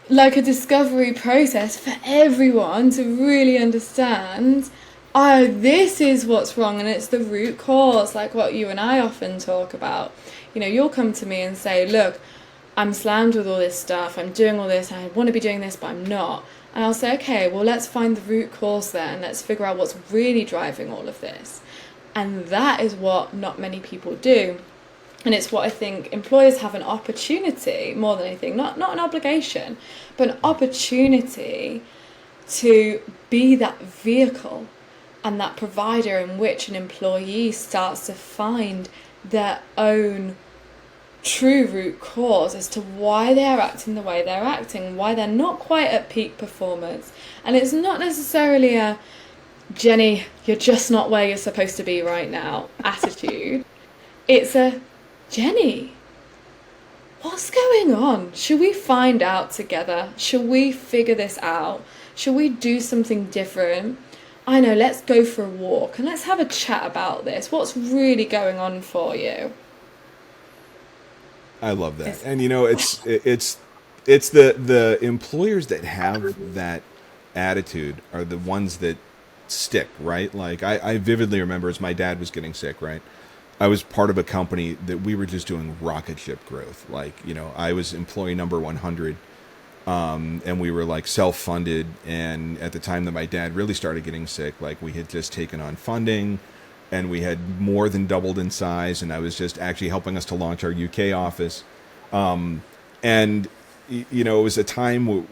like a discovery process for everyone to really understand oh, this is what's wrong, and it's the root cause, like what you and I often talk about. You know, you'll come to me and say, look, I'm slammed with all this stuff, I'm doing all this, I want to be doing this, but I'm not. And I'll say, okay, well, let's find the root cause then. Let's figure out what's really driving all of this. And that is what not many people do. And it's what I think employers have an opportunity, more than anything, not an obligation, but an opportunity to be that vehicle and that provider in which an employee starts to find their own true root cause as to why they're acting the way they're acting, why they're not quite at peak performance. And it's not necessarily a Jenny, you're just not where you're supposed to be right now attitude. It's a Jenny, what's going on? Should we find out together? Should we figure this out? Should we do something different? I know, let's go for a walk and let's have a chat about this. What's really going on for you? I love that. And you know, it's the employers that have that attitude are the ones that stick, right? Like I vividly remember as my dad was getting sick, right? I was part of a company that we were just doing rocket ship growth. Like, you know, I was employee number 100, and we were like self-funded. And at the time that my dad really started getting sick, like we had just taken on funding and we had more than doubled in size. And I was just actually helping us to launch our UK office. And, you know, it was a time where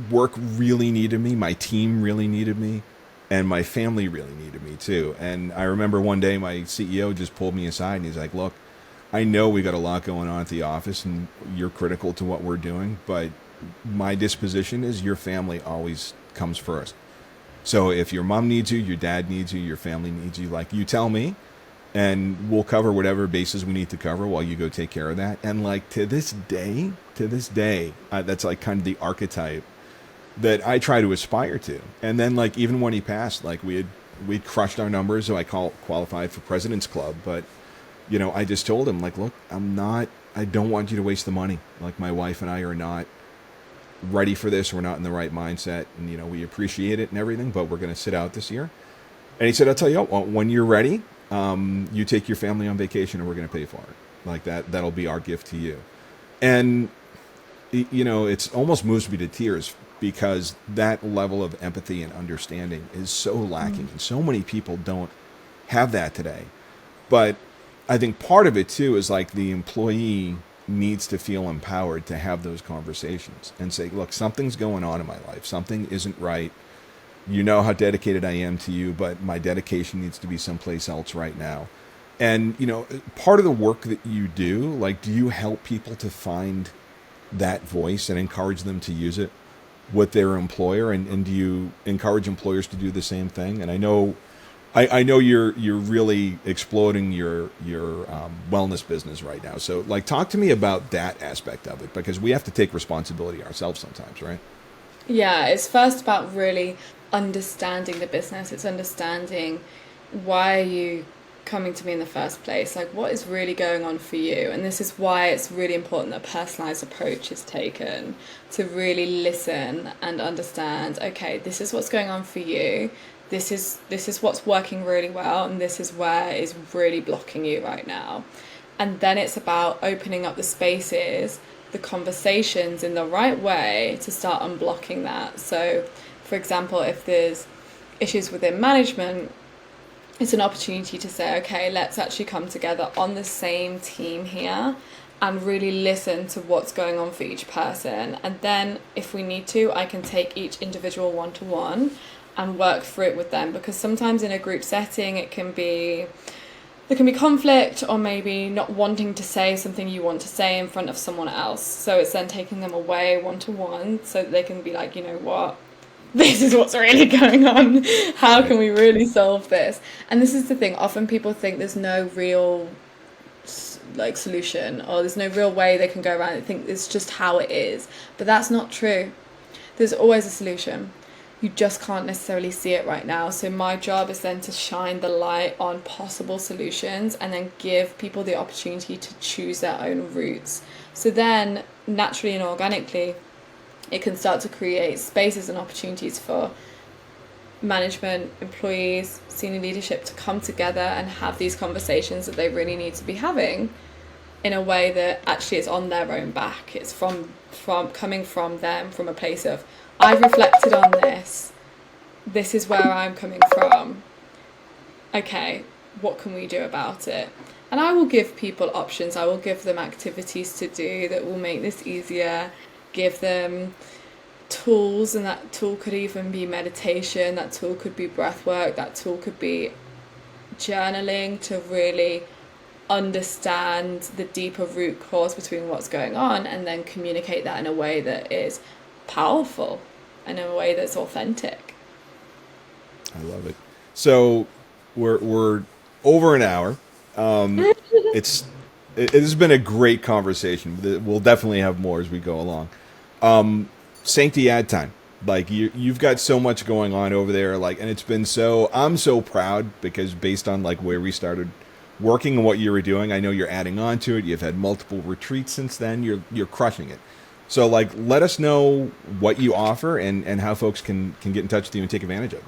work really needed me. My team really needed me. And my family really needed me too. And I remember one day my CEO just pulled me aside and he's like, look, I know we got a lot going on at the office and you're critical to what we're doing, but my disposition is your family always comes first. So if your mom needs you, your dad needs you, your family needs you, like you tell me and we'll cover whatever bases we need to cover while you go take care of that. And like to this day, that's like kind of the archetype that I try to aspire to. And then like even when he passed, like we'd crushed our numbers, so I qualified for President's Club. But you know, I just told him like, look, I don't want you to waste the money. Like my wife and I are not ready for this. We're not in the right mindset, and you know, we appreciate it and everything, but we're going to sit out this year. And he said, I'll tell you what, when you're ready, you take your family on vacation and we're going to pay for it. Like that'll be our gift to you. And you know, it's almost moves me to tears because that level of empathy and understanding is so lacking. And so many people don't have that today. But I think part of it too is like the employee needs to feel empowered to have those conversations and say, look, something's going on in my life. Something isn't right. You know how dedicated I am to you, but my dedication needs to be someplace else right now. And, you know, part of the work that you do, like, do you help people to find that voice and encourage them to use it with their employer? And do you encourage employers to do the same thing? And I know you're really exploding your wellness business right now. So like, talk to me about that aspect of it, because we have to take responsibility ourselves sometimes, right? Yeah, it's first about really understanding the business. It's understanding why are you coming to me in the first place? Like, what is really going on for you? And this is why it's really important that a personalized approach is taken, to really listen and understand, okay, this is what's going on for you. This is what's working really well, and this is where is really blocking you right now. And then it's about opening up the spaces, the conversations in the right way to start unblocking that. So, for example, if there's issues within management, it's an opportunity to say, okay, let's actually come together on the same team here and really listen to what's going on for each person. And then if we need to, I can take each individual one-to-one and work through it with them, because sometimes in a group setting there can be conflict, or maybe not wanting to say something you want to say in front of someone else. So it's then taking them away one-to-one so that they can be like, you know what, this is what's really going on. How can we really solve this? And this is the thing, often people think there's no real like solution, or there's no real way they can go around it. They think it's just how it is, but that's not true. There's always a solution. You just can't necessarily see it right now. So my job is then to shine the light on possible solutions and then give people the opportunity to choose their own routes. So then naturally and organically, it can start to create spaces and opportunities for management, employees, senior leadership to come together and have these conversations that they really need to be having in a way that actually is on their own back. It's from coming from them, from a place of, I've reflected on this. This is where I'm coming from. Okay, what can we do about it? And I will give people options. I will give them activities to do that will make this easier, give them tools, and that tool could even be meditation, that tool could be breath work, that tool could be journaling to really understand the deeper root cause between what's going on, and then communicate that in a way that is powerful and in a way that's authentic. I love it. So we're over an hour. It has been a great conversation. We'll definitely have more as we go along. Sanctity ad time. Like you've got so much going on over there. Like, and it's been I'm so proud because based on like where we started working and what you were doing, I know you're adding on to it. You've had multiple retreats since then. You're crushing it. So like, let us know what you offer and how folks can get in touch with you and take advantage of it.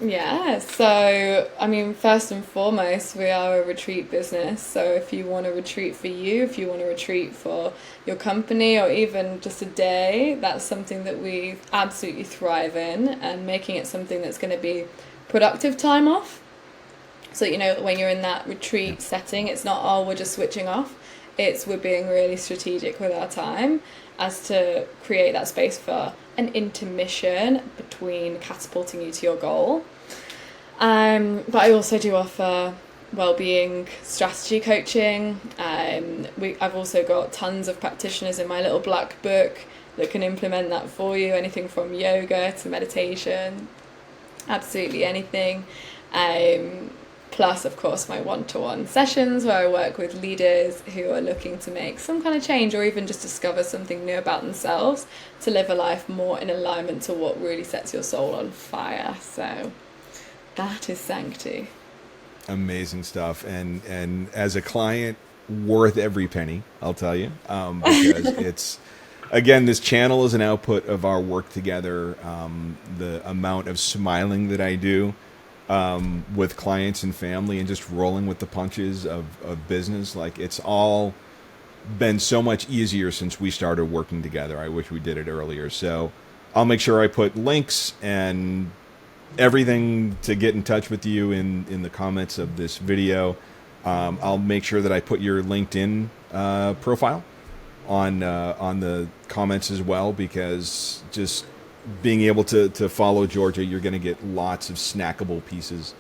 Yeah, so I mean, first and foremost, we are a retreat business. So if you want a retreat for you, if you want a retreat for your company, or even just a day, that's something that we absolutely thrive in, and making it something that's going to be productive time off. So, you know, when you're in that retreat setting, it's not, oh, we're just switching off. It's we're being really strategic with our time as to create that space for an intermission between catapulting you to your goal. But I also do offer well-being strategy coaching. I've also got tons of practitioners in my little black book that can implement that for you. Anything from yoga to meditation, absolutely anything. Plus, of course, my one-to-one sessions where I work with leaders who are looking to make some kind of change or even just discover something new about themselves to live a life more in alignment to what really sets your soul on fire. So that is Sanctity. Amazing stuff. And as a client, worth every penny, I'll tell you, because it's, again, this channel is an output of our work together. The amount of smiling that I do with clients and family and just rolling with the punches of business. Like, it's all been so much easier since we started working together. I wish we did it earlier. So I'll make sure I put links and everything to get in touch with you in the comments of this video. I'll make sure that I put your LinkedIn profile on the comments as well, because just being able to follow Georgia, you're going to get lots of snackable pieces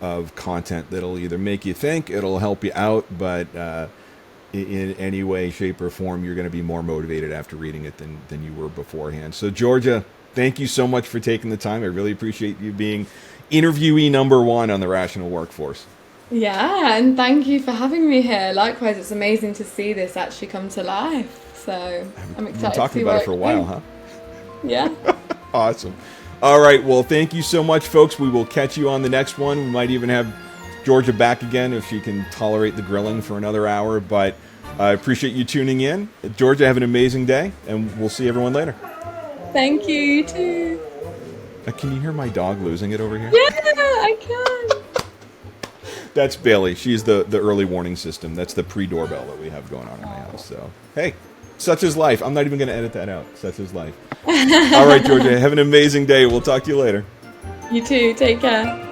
of content that'll either make you think, it'll help you out, but in any way, shape, or form, you're going to be more motivated after reading it than you were beforehand. So Georgia, thank you so much for taking the time. I really appreciate you being interviewee number 1 on the Rational Workforce. Yeah, and thank you for having me here. Likewise, it's amazing to see this actually come to life. So I'm excited to see. We're talking about it for a while, huh? Yeah. Awesome. All right. Well, thank you so much, folks. We will catch you on the next one. We might even have Georgia back again if she can tolerate the grilling for another hour. But I appreciate you tuning in. Georgia, have an amazing day, and we'll see everyone later. Thank you. You too. Can you hear my dog losing it over here? Yeah, I can. That's Bailey. She's the early warning system. That's the pre-doorbell that we have going on in my house. So, hey, such is life. I'm not even going to edit that out. Such is life. All right, Georgia, have an amazing day. We'll talk to you later. You too. Take care.